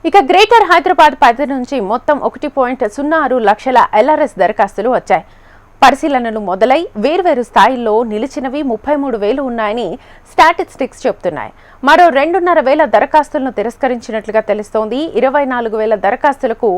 ఇక గ్రేటర్ హైదరాబాద్ పరిధి నుంచి మొత్తం 1.06 లక్షల ఎల్ఆర్ఎస్ దరఖాస్తులు వచ్చాయి. పరిశీలనలు మొదలై వేర్వేరు స్థాయిల్లో నిలిచినవి 33,000 ఉన్నాయని స్టాటిస్టిక్స్ చెబుతున్నాయి. మరో 2,500 దరఖాస్తులను తిరస్కరించినట్లుగా తెలుస్తోంది. 24,000 దరఖాస్తులకు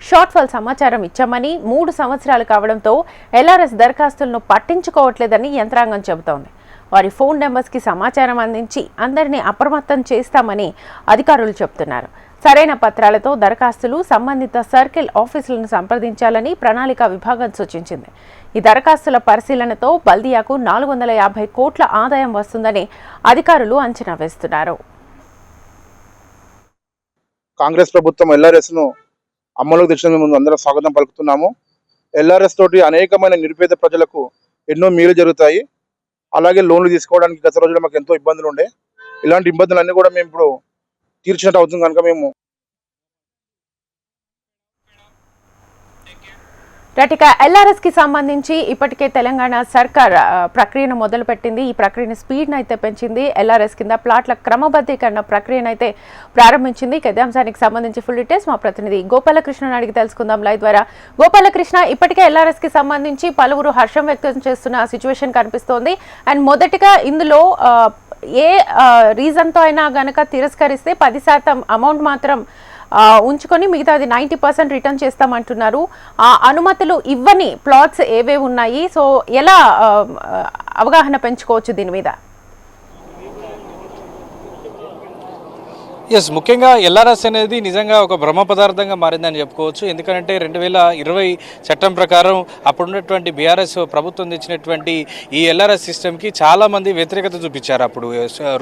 షార్ట్ ఫాల్ సమాచారం ఇచ్చామని, 3 సంవత్సరాలు కావడంతో ఎల్ఆర్ఎస్ దరఖాస్తులను పట్టించుకోవట్లేదని యంత్రాంగం చెబుతోంది. వారి ఫోన్ నెంబర్స్కి సమాచారం అందించి అందరినీ అప్రమత్తం చేస్తామని అధికారులు చెబుతున్నారు. సరైన పత్రాలతో దరఖాస్తులు సంబంధిత సర్కిల్ ఆఫీసులను సంప్రదించాలని ప్రణాళిక విభాగం సూచించింది. ఈ దరఖాస్తుల పరిశీలనతో బల్దియాకు 450 కోట్ల ఆదాయం వస్తుందని అధికారులు అంచనా వేస్తున్నారు. కాంగ్రెస్ ప్రభుత్వం ఎల్ఆర్ఎస్ ను అమలుకు తెచ్చిన ముందు అందరం స్వాగతం పలుకుతున్నాము. ఎల్ఆర్ఎస్ తోటి అనేకమైన నిరుపేద ప్రజలకు ఎన్నో మేలు జరుగుతాయి. అలాగే లోన్లు తీసుకోవడానికి గత రోజుల్లో మాకు ఎంతో ఇబ్బందులు ఉండే. ఇలాంటి ఇబ్బందులన్నీ కూడా మేము ఇప్పుడు తీర్చినట్టు అవుతుంది కనుక మేము ఇక ఎల్ఆర్ఎస్ కి సంబంధించి ఇప్పటికే తెలంగాణ సర్కార్ ప్రక్రియను మొదలుపెట్టింది. ఈ ప్రక్రియను స్పీడ్ను అయితే పెంచింది. ఎల్ఆర్ఎస్ కింద ప్లాట్ల క్రమబద్ధీకరణ ప్రక్రియను అయితే ప్రారంభించింది. ఇదే అంశానికి సంబంధించి ఫుల్ డీటెయిల్స్ మా ప్రతినిధి గోపాలకృష్ణ అడిగి తెలుసుకుందాం లైవ్ ద్వారా. గోపాలకృష్ణ, ఇప్పటికే ఎల్ఆర్ఎస్ కి సంబంధించి పలువురు హర్షం వ్యక్తం చేస్తున్న సిచ్యువేషన్ కనిపిస్తోంది. అండ్ మొదటిగా ఇందులో ఏ రీజన్తో అయినా గనక తిరస్కరిస్తే 10% అమౌంట్ మాత్రం ఉంచుకొని మిగతాది 90% రిటర్న్ చేస్తామంటున్నారు. ఆ అనుమతులు ఇవ్వని ప్లాట్స్ ఏవే ఉన్నాయి, సో ఎలా అవగాహన పెంచుకోవచ్చు దీని మీద? ముఖ్యంగా ఎల్ఆర్ఎస్ అనేది నిజంగా ఒక బ్రహ్మ పదార్థంగా మారిందని చెప్పుకోవచ్చు. ఎందుకంటే 2020 చట్టం ప్రకారం అప్పుడున్నటువంటి బీఆర్ఎస్ ప్రభుత్వం తెచ్చినటువంటి ఈ ఎల్ఆర్ఎస్ సిస్టమ్కి చాలామంది వ్యతిరేకత చూపించారు. అప్పుడు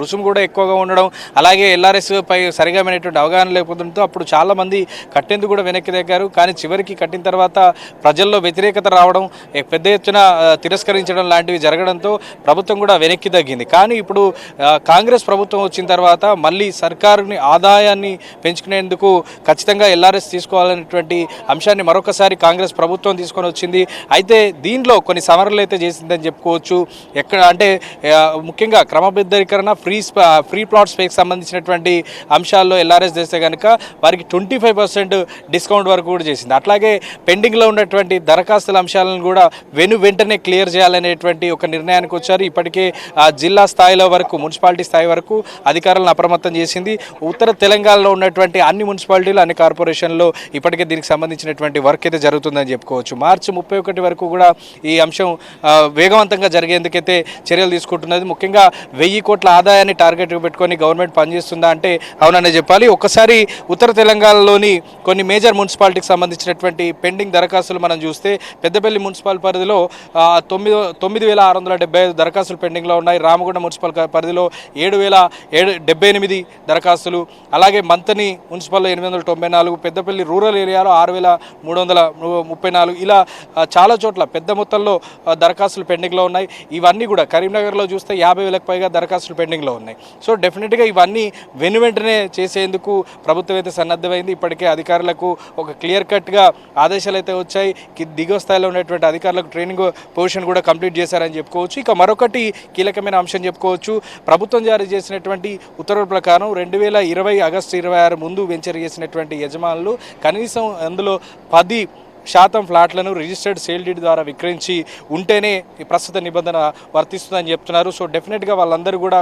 రుసుము కూడా ఎక్కువగా ఉండడం, అలాగే ఎల్ఆర్ఎస్ పై సరిగమైనటువంటి అవగాహన లేకపోవడంతో అప్పుడు చాలామంది కట్టేందుకు కూడా వెనక్కి దగ్గారు. కానీ చివరికి కట్టిన తర్వాత ప్రజల్లో వ్యతిరేకత రావడం, పెద్ద ఎత్తున తిరస్కరించడం లాంటివి జరగడంతో ప్రభుత్వం కూడా వెనక్కి తగ్గింది. కానీ ఇప్పుడు కాంగ్రెస్ ప్రభుత్వం వచ్చిన తర్వాత మళ్ళీ సర్కారుని ఆదాయాన్ని పెంచుకునేందుకు ఖచ్చితంగా ఎల్ఆర్ఎస్ తీసుకోవాలనేటువంటి అంశాన్ని మరొకసారి కాంగ్రెస్ ప్రభుత్వం తీసుకొని వచ్చింది. అయితే దీనిలో కొన్ని సవరణలు అయితే చేసిందని చెప్పుకోవచ్చు. ఎక్కడ అంటే ముఖ్యంగా క్రమబద్ధీకరణ, ఫ్రీ ప్లాట్ స్పేస్కి సంబంధించినటువంటి అంశాల్లో ఎల్ఆర్ఎస్ చేస్తే కనుక వారికి 25% డిస్కౌంట్ వరకు కూడా చేసింది. అట్లాగే పెండింగ్లో ఉన్నటువంటి దరఖాస్తుల అంశాలను కూడా వెంటనే క్లియర్ చేయాలనేటువంటి ఒక నిర్ణయానికి వచ్చారు. ఇప్పటికే జిల్లా స్థాయిలో వరకు, మున్సిపాలిటీ స్థాయి వరకు అధికారులను అప్రమత్తం చేసింది. ఉత్తర తెలంగాణలో ఉన్నటువంటి అన్ని మున్సిపాలిటీలు, అన్ని కార్పొరేషన్లో ఇప్పటికే దీనికి సంబంధించినటువంటి వర్క్ అయితే జరుగుతుందని చెప్పుకోవచ్చు. మార్చి 31 వరకు కూడా ఈ అంశం వేగవంతంగా జరిగేందుకైతే చర్యలు తీసుకుంటున్నది. ముఖ్యంగా 1000 కోట్ల ఆదాయాన్ని టార్గెట్గా పెట్టుకొని గవర్నమెంట్ పనిచేస్తుందా అంటే అవుననే చెప్పాలి. ఒక్కసారి ఉత్తర తెలంగాణలోని కొన్ని మేజర్ మున్సిపాలిటీకి సంబంధించినటువంటి పెండింగ్ దరఖాస్తులు మనం చూస్తే పెద్దపల్లి మున్సిపల్ పరిధిలో 9,675 దరఖాస్తులు పెండింగ్లో ఉన్నాయి. రామగుండ మున్సిపల్ పరిధిలో 7,078 దరఖాస్తులు, అలాగే మంతని మున్సిపల్లో 894, పెద్దపల్లి రూరల్ ఏరియాలో 6,334, ఇలా చాలా చోట్ల పెద్ద మొత్తంలో దరఖాస్తులు పెండింగ్లో ఉన్నాయి. ఇవన్నీ కూడా కరీంనగర్లో చూస్తే 50,000కు పైగా దరఖాస్తులు పెండింగ్లో ఉన్నాయి. సో డెఫినెట్గా ఇవన్నీ వెంటనే చేసేందుకు ప్రభుత్వం అయితే సన్నద్ధమైంది. ఇప్పటికే అధికారులకు ఒక క్లియర్ కట్గా ఆదేశాలు అయితే వచ్చాయి. దిగువ స్థాయిలో ఉన్నటువంటి అధికారులకు ట్రైనింగ్ పొజిషన్ కూడా కంప్లీట్ చేశారని చెప్పుకోవచ్చు. ఇక మరొకటి కీలకమైన అంశం చెప్పుకోవచ్చు. ప్రభుత్వం జారీ చేసినటువంటి ఉత్తర్వుల ప్రకారం 2020 ఆగస్టు 26 ముందు వెంచర్ చేసినటువంటి యజమానులు కనీసం అందులో 10% ఫ్లాట్లను రిజిస్టర్డ్ సేల్ డీడ్ ద్వారా విక్రయించి ఉంటేనే ప్రస్తుత నిబంధన వర్తిస్తుందని చెప్తున్నారు. సో డెఫినెట్గా వాళ్ళందరూ కూడా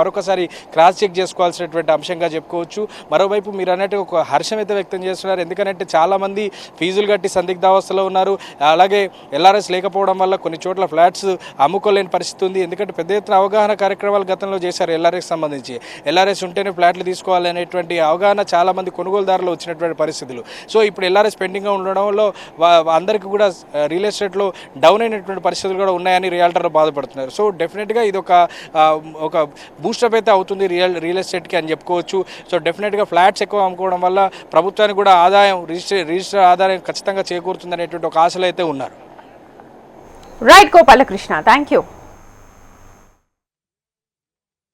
మరొకసారి క్రాస్ చెక్ చేసుకోవాల్సినటువంటి అంశంగా చెప్పుకోవచ్చు. మరోవైపు మీరు అన్నట్టు ఒక హర్షం అయితే వ్యక్తం చేస్తున్నారు. ఎందుకంటే చాలామంది ఫీజులు కట్టి సందిగ్ధావస్థలో ఉన్నారు. అలాగే ఎల్ఆర్ఎస్ లేకపోవడం వల్ల కొన్ని చోట్ల ఫ్లాట్స్ అమ్ముకోలేని పరిస్థితి ఉంది. ఎందుకంటే పెద్ద ఎత్తున అవగాహన కార్యక్రమాలు గతంలో చేశారు ఎల్ఆర్ఎస్ సంబంధించి. ఎల్ఆర్ఎస్ ఉంటేనే ఫ్లాట్లు తీసుకోవాలనేటువంటి అవగాహన చాలామంది కొనుగోలుదారులు వచ్చినటువంటి పరిస్థితులు. సో ఇప్పుడు ఎల్ఆర్ఎస్ పెండింగ్గా ఉండడంలో అందరికీ కూడా రియల్ ఎస్టేట్లో డౌన్ అయినటువంటి పరిస్థితులు కూడా ఉన్నాయని రియాల్టర్లు బాధపడుతున్నారు. సో డెఫినెట్గా ఇది ఒక బూస్టప్ అయితే అవుతుంది రియల్ ఎస్టేట్కి అని చెప్పుకోవచ్చు. సో డెఫినెట్గా ఫ్లాట్స్ ఎక్కువ అమ్ముకోవడం వల్ల ప్రభుత్వానికి కూడా ఆదాయం, రిజిస్టర్ ఆదాయం ఖచ్చితంగా చేకూరుతుంది అనేటువంటి ఒక ఆశలు అయితే ఉన్నారు. Right Gopalakrishna, thank you.